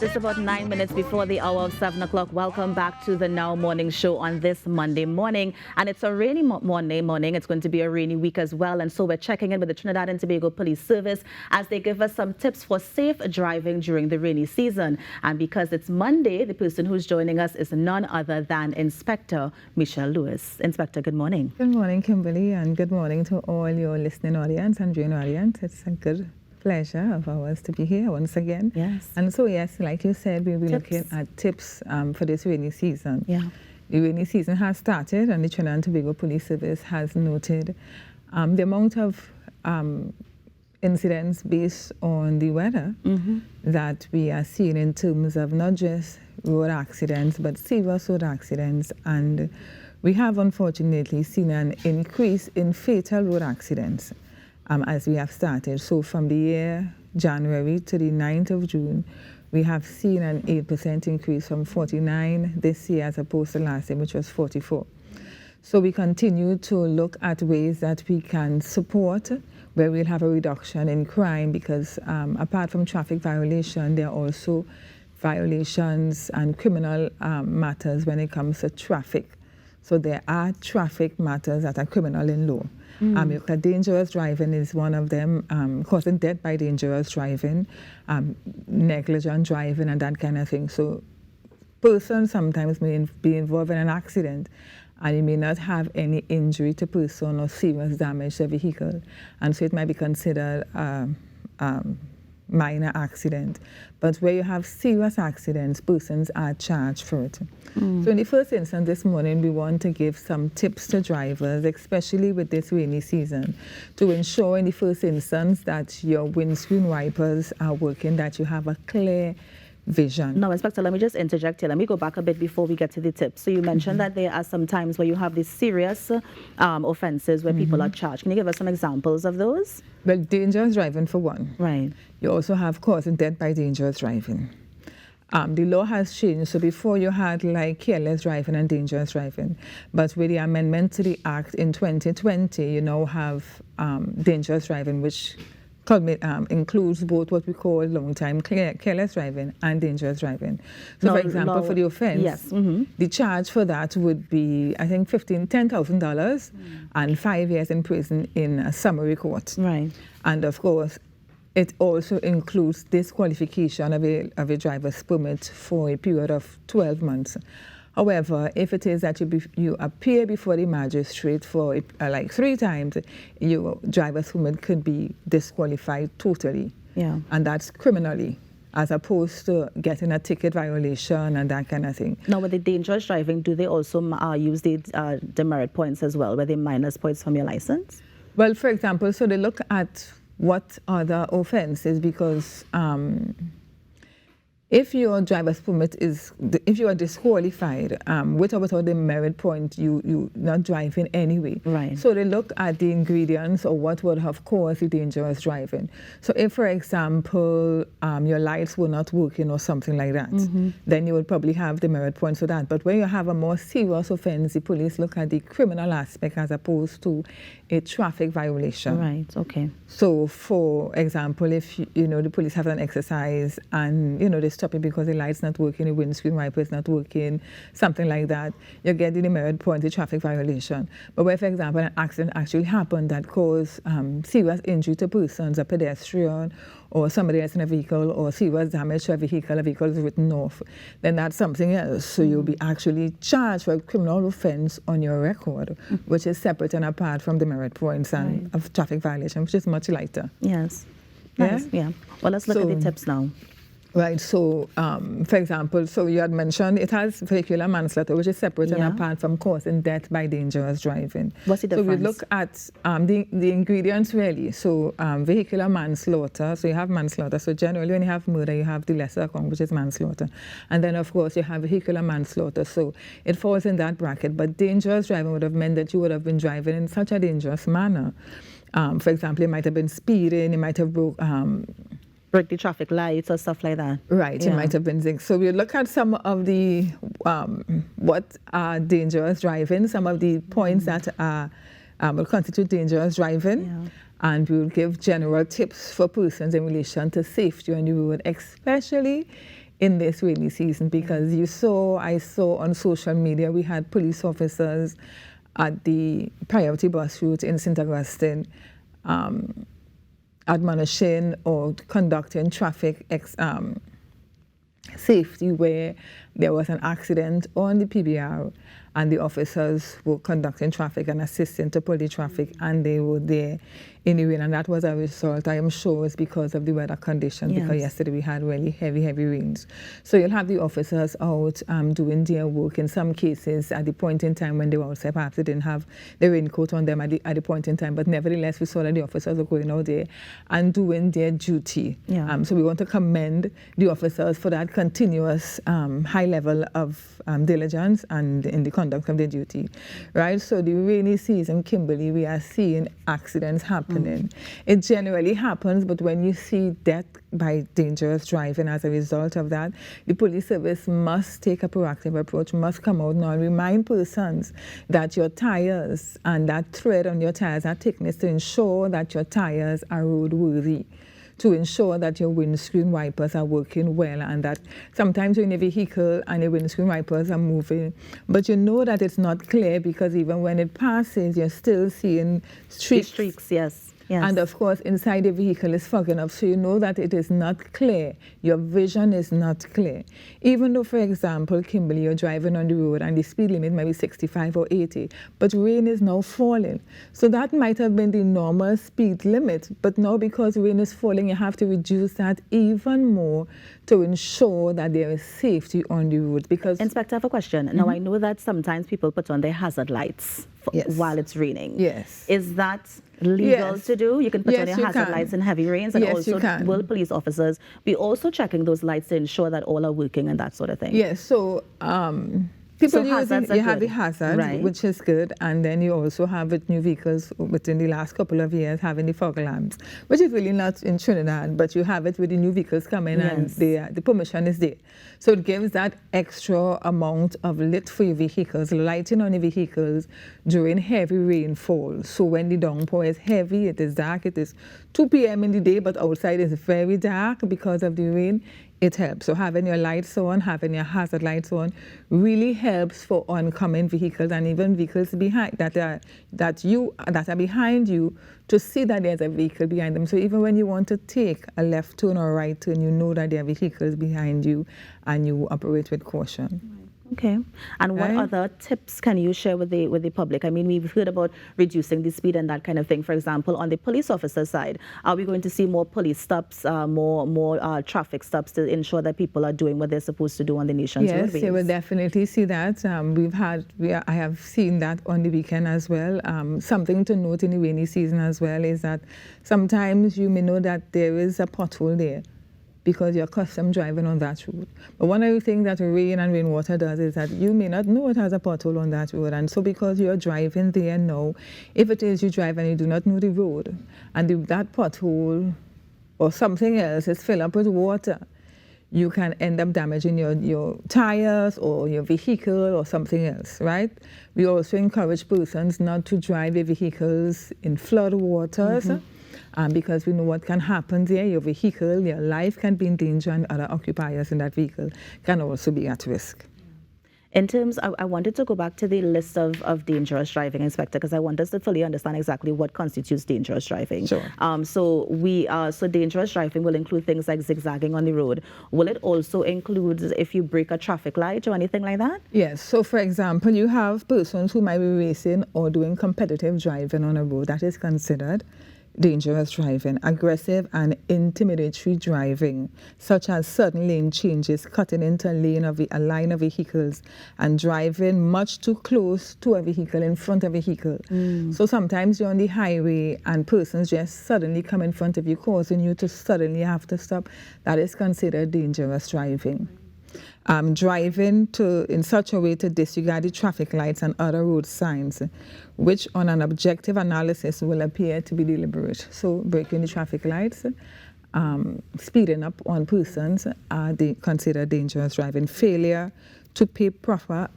just about 9 minutes before the hour of 7 o'clock. Welcome back to the Now Morning Show on this Monday morning. And it's a rainy Monday morning. It's going to be a rainy week as well. And so we're checking in with the Trinidad and Tobago Police Service as they give us some tips for safe driving during the rainy season. And because it's Monday, the person who's joining us is none other than Inspector Michelle Lewis. Inspector, good morning. Good morning, Kimberly, and good morning to all your listening audience and viewing audience. It's a good pleasure of ours to be here once again. Yes. And so, yes, like you said, we'll be looking at tips for this rainy season. Yeah. The rainy season has started, and the Trinidad and Tobago Police Service has noted the amount of incidents based on the weather that we are seeing in terms of not just road accidents, but serious road accidents. And we have unfortunately seen an increase in fatal road accidents as we have started. So from the year January to the 9th of June, we have seen an 8% increase from 49 this year as opposed to last year, which was 44. So we continue to look at ways that we can support where we'll have a reduction in crime because apart from traffic violation, there are also violations and criminal matters when it comes to traffic. So there are traffic matters that are criminal in law. Dangerous driving is one of them, causing death by dangerous driving, negligent driving and that kind of thing. So persons sometimes may be involved in an accident and you may not have any injury to person or serious damage to vehicle. And so it might be considered minor accident. But where you have serious accidents, persons are charged for it. So in the first instance this morning, we want to give some tips to drivers, especially with this rainy season, to ensure in the first instance that your windscreen wipers are working, that you have a clear vision. Now, Inspector, let me just interject here. Let me go back a bit before we get to the tips. So you mentioned that there are some times where you have these serious offenses where people are charged. Can you give us some examples of those? Well, dangerous driving for one. Right. You also have causing death by dangerous driving. The law has changed. So before you had like careless driving and dangerous driving. But with the amendment to the Act in 2020, you now have dangerous driving, which includes both what we call long-time careless driving and dangerous driving. So, for example, for the offense, the charge for that would be, I think, $10,000 and 5 years in prison in a summary court. Right. And of course, it also includes disqualification of a driver's permit for a period of 12 months. However, if it is that you appear before the magistrate for like 3 times, your driver's permit could be disqualified totally. Yeah. And that's criminally, as opposed to getting a ticket violation and that kind of thing. Now, with the dangerous driving, do they also use the demerit points as well, where they minus points from your license? Well, for example, so they look at what other offenses, because if your driver's permit if you are disqualified with or without the merit point, you not driving anyway. Right. So they look at the ingredients or what would have caused the dangerous driving. So if, for example, your lights were not working or something like that, then you would probably have the merit points for that. But when you have a more serious offense, the police look at the criminal aspect as opposed to a traffic violation. Right, okay. So, for example, if the police have an exercise and they stop it because the light's not working, the windscreen wiper is not working, something like that, you're getting the merit point, the traffic violation. But where, for example, an accident actually happened that caused serious injury to persons, a pedestrian or somebody else in a vehicle, or serious damage to a vehicle is written off, then that's something else. So you'll be actually charged for a criminal offense on your record, which is separate and apart from the merit points and of traffic violation, which is much lighter. Yes. Yeah? Nice. Yeah. Well, let's look at the tips now. Right, so for example, so you had mentioned it has vehicular manslaughter, which is separate and apart from causing death by dangerous driving. What's the difference? So we look at the ingredients really. So vehicular manslaughter, so you have manslaughter. So generally when you have murder, you have the lesser account, which is manslaughter. And then of course you have vehicular manslaughter. So it falls in that bracket. But dangerous driving would have meant that you would have been driving in such a dangerous manner. For example, you might have been speeding, you might have break the traffic lights or stuff like that. Right, it might have been zinc. So we'll look at some of the, what are dangerous driving, some of the points that are, will constitute dangerous driving. And we'll give general tips for persons in relation to safety on the road, especially in this rainy season, because I saw on social media, we had police officers at the priority bus route in St. Augustine admonishing or conducting traffic safety where there was an accident on the PBR and the officers were conducting traffic and assisting to pull the traffic, and they were there in the rain, and that was a result, I am sure, is because of the weather conditions, because yesterday we had really heavy rains. So you'll have the officers out doing their work. In some cases, at the point in time when they were outside, perhaps they didn't have the raincoat on them at the point in time, but nevertheless, we saw that the officers were going out there and doing their duty. So we want to commend the officers for that continuous high level of diligence and in the conduct of their duty, right? So the rainy season, Kimberly, we are seeing accidents happening. It generally happens, but when you see death by dangerous driving as a result of that, the police service must take a proactive approach, must come out now and remind persons that your tires and that tread on your tires are thickness to ensure that your tires are roadworthy, to ensure that your windscreen wipers are working well, and that sometimes you're in a vehicle and your windscreen wipers are moving, but you know that it's not clear because even when it passes, you're still seeing streaks. Yes. And of course, inside the vehicle is fog enough, so you know that it is not clear. Your vision is not clear. Even though, for example, Kimberly, you're driving on the road and the speed limit might be 65 or 80, but rain is now falling. So that might have been the normal speed limit, but now because rain is falling, you have to reduce that even more to ensure that there is safety on the road. Because Inspector, I have a question. Now, I know that sometimes people put on their hazard lights while it's raining. Is that legal to do? You can put on your hazard lights in heavy rains, and also will police officers be also checking those lights to ensure that all are working and that sort of thing? Yes, so people you have the hazard, which is good, and then you also have with new vehicles within the last couple of years having the fog lamps, which is really not in Trinidad, but you have it with the new vehicles coming and the permission is there. So it gives that extra amount of lit for your vehicles, lighting on your vehicles during heavy rainfall. So when the downpour is heavy, it is dark, it is 2 p.m. in the day, but outside is very dark because of the rain, it helps. So having your lights on, having your hazard lights on really helps for oncoming vehicles and even vehicles behind that are behind you, to see that there's a vehicle behind them. So even when you want to take a left turn or right turn, you know that there are vehicles behind you and you operate with caution. Okay. And what other tips can you share with the public? I mean, we've heard about reducing the speed and that kind of thing. For example, on the police officer side, are we going to see more police stops, more traffic stops to ensure that people are doing what they're supposed to do on the nation's roadways? Yes, you will definitely see that. I have seen that on the weekend as well. Something to note in the rainy season as well is that sometimes you may know that there is a pothole there because you're accustomed driving on that road. But one of the things that rain and rainwater does is that you may not know it has a pothole on that road. And so because you're driving there now, if it is you drive and you do not know the road, and that pothole or something else is filled up with water, you can end up damaging your tires or your vehicle or something else, right? We also encourage persons not to drive their vehicles in flood waters, because we know what can happen there. Your vehicle, your life can be in danger, and other occupiers in that vehicle can also be at risk. In terms, I wanted to go back to the list of dangerous driving, Inspector, because I want us to fully understand exactly what constitutes dangerous driving. Sure. So dangerous driving will include things like zigzagging on the road. Will it also include if you break a traffic light or anything like that? Yes. So, for example, you have persons who might be racing or doing competitive driving on a road. That is considered dangerous driving. Aggressive and intimidatory driving, such as sudden lane changes, cutting into a line of vehicles, and driving much too close to a vehicle, in front of a vehicle. So sometimes you're on the highway and persons just suddenly come in front of you, causing you to suddenly have to stop. That is considered dangerous driving. Driving in such a way to disregard the traffic lights and other road signs, which on an objective analysis will appear to be deliberate. So breaking the traffic lights, speeding up on persons are considered dangerous driving. Failure to pay proper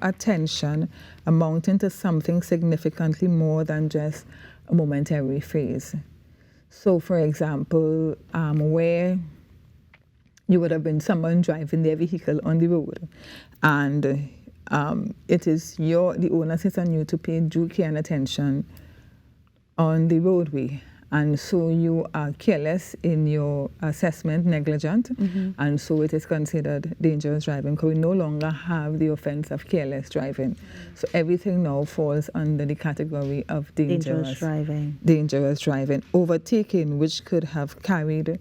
attention, amounting to something significantly more than just a momentary phase. So for example, where you would have been someone driving their vehicle on the road, and it is the onus is on you to pay due care and attention on the roadway. And so you are careless in your assessment, negligent, and so it is considered dangerous driving, because we no longer have the offense of careless driving. So everything now falls under the category of dangerous driving. Dangerous driving. Overtaking, which could have carried,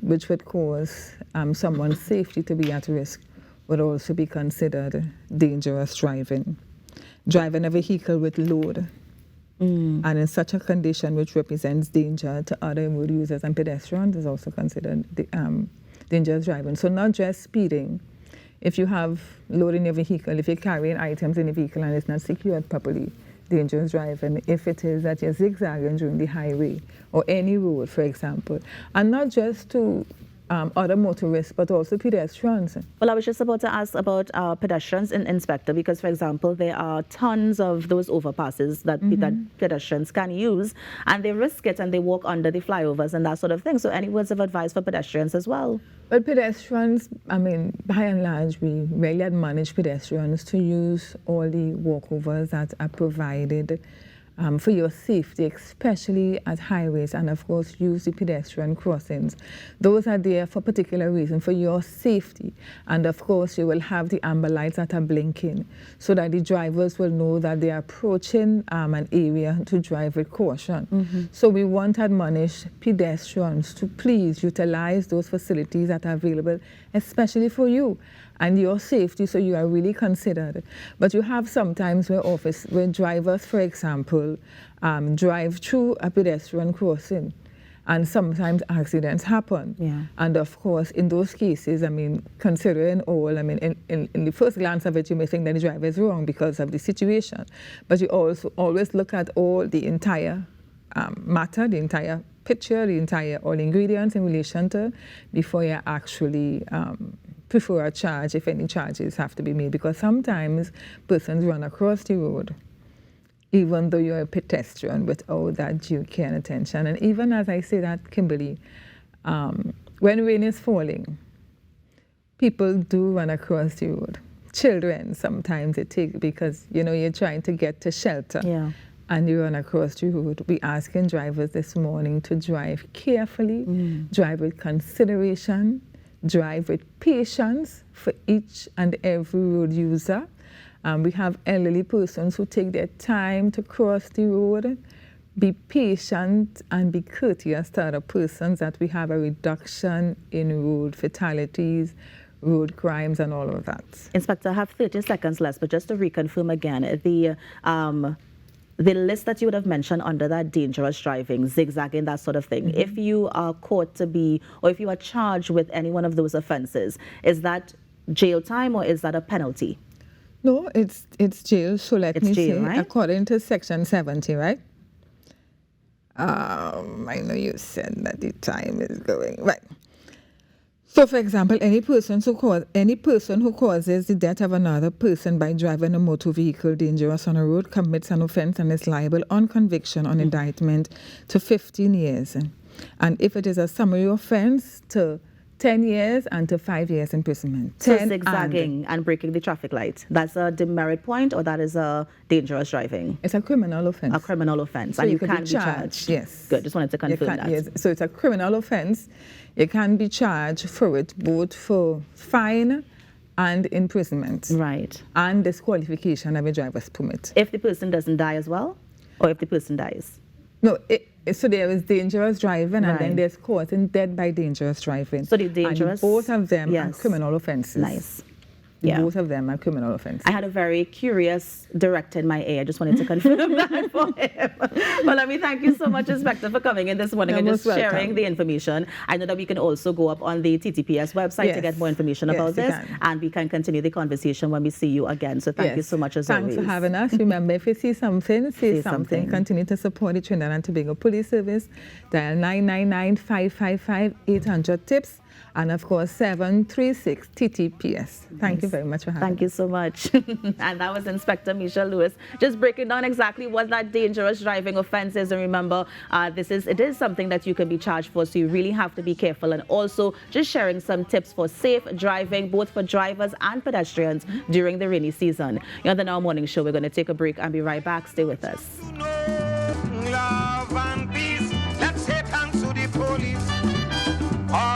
which would cause someone's safety to be at risk, would also be considered dangerous driving. Driving a vehicle with load, and in such a condition which represents danger to other road users and pedestrians is also considered dangerous driving. So not just speeding. If you have load in your vehicle, if you're carrying items in the vehicle and it's not secured properly, dangerous driving. If it is that you're zigzagging during the highway or any road, for example, and not just to other motorists, but also pedestrians. Well, I was just about to ask about pedestrians, Inspector, because, for example, there are tons of those overpasses that, that pedestrians can use, and they risk it and they walk under the flyovers and that sort of thing. So any words of advice for pedestrians as well? Well, pedestrians, I mean, by and large, we really admonish pedestrians to use all the walkovers that are provided for your safety, especially at highways, and of course use the pedestrian crossings. Those are there for particular reason, for your safety, and of course you will have the amber lights that are blinking so that the drivers will know that they are approaching an area to drive with caution. So we want to admonish pedestrians to please utilize those facilities that are available, especially for you and your safety, so you are really considered. But you have sometimes where drivers, for example, drive through a pedestrian crossing, and sometimes accidents happen. And of course, in those cases, I mean, considering all, I mean, in the first glance of it, you may think that the driver is wrong because of the situation. But you also always look at all the entire matter, the entire picture, all ingredients in relation to, before you actually prefer a charge, if any charges have to be made, because sometimes persons run across the road even though you're a pedestrian without that due care and attention. And even as I say that, Kimberly, when rain is falling, people do run across the road. Children, sometimes it takes, because you know you're trying to get to shelter, and you run across the road. We're asking drivers this morning to drive carefully, drive with consideration, drive with patience for each and every road user. We have elderly persons who take their time to cross the road. Be patient and be courteous to other persons, that we have a reduction in road fatalities, road crimes, and all of that. Inspector, I have 30 seconds left, but just to reconfirm again, the list that you would have mentioned under that dangerous driving, zigzagging, that sort of thing, if you are caught to be, or if you are charged with any one of those offenses, is that jail time or is that a penalty? No, it's jail. So let me say, right? According to Section 70, right? I know you said that the time is going, right. So, for example, any person who causes the death of another person by driving a motor vehicle dangerous on a road commits an offense and is liable on conviction on indictment to 15 years. And if it is a summary offense, to 10 years and to 5 years imprisonment. So zigzagging and breaking the traffic light, that's a demerit point, or that is a dangerous driving? It's a criminal offense. A criminal offense, so and you can be charged. Yes. Good, just wanted to confirm that. Yes. So it's a criminal offense. You can be charged for it, both for fine and imprisonment. Right. And disqualification of a driver's permit. If the person doesn't die as well, or if the person dies? No, so there is dangerous driving, and then there's causing death by dangerous driving. So the dangerous, and both of them are criminal offenses. Nice. Yeah. Both of them are criminal offenses. I had a very curious director in my ear. I just wanted to confirm that for him. Well, let me thank you so much, Inspector, for coming in this morning and just sharing the information. I know that we can also go up on the TTPS website to get more information about this, and we can continue the conversation when we see you again. So thank you so much as always. Thanks for having us. Remember, if you see something, say something. Continue to support the Trinidad and Tobago Police Service. Dial 999-555-800 tips. and of course 736 TTPS. Thank you very much for having Thank you so much. And that was Inspector Misha Lewis just breaking down exactly what that dangerous driving offense is. And remember, it is something that you can be charged for, so you really have to be careful. And also just sharing some tips for safe driving, both for drivers and pedestrians during the rainy season. You're on the Now Morning Show. We're going to take a break and be right back. Stay with us.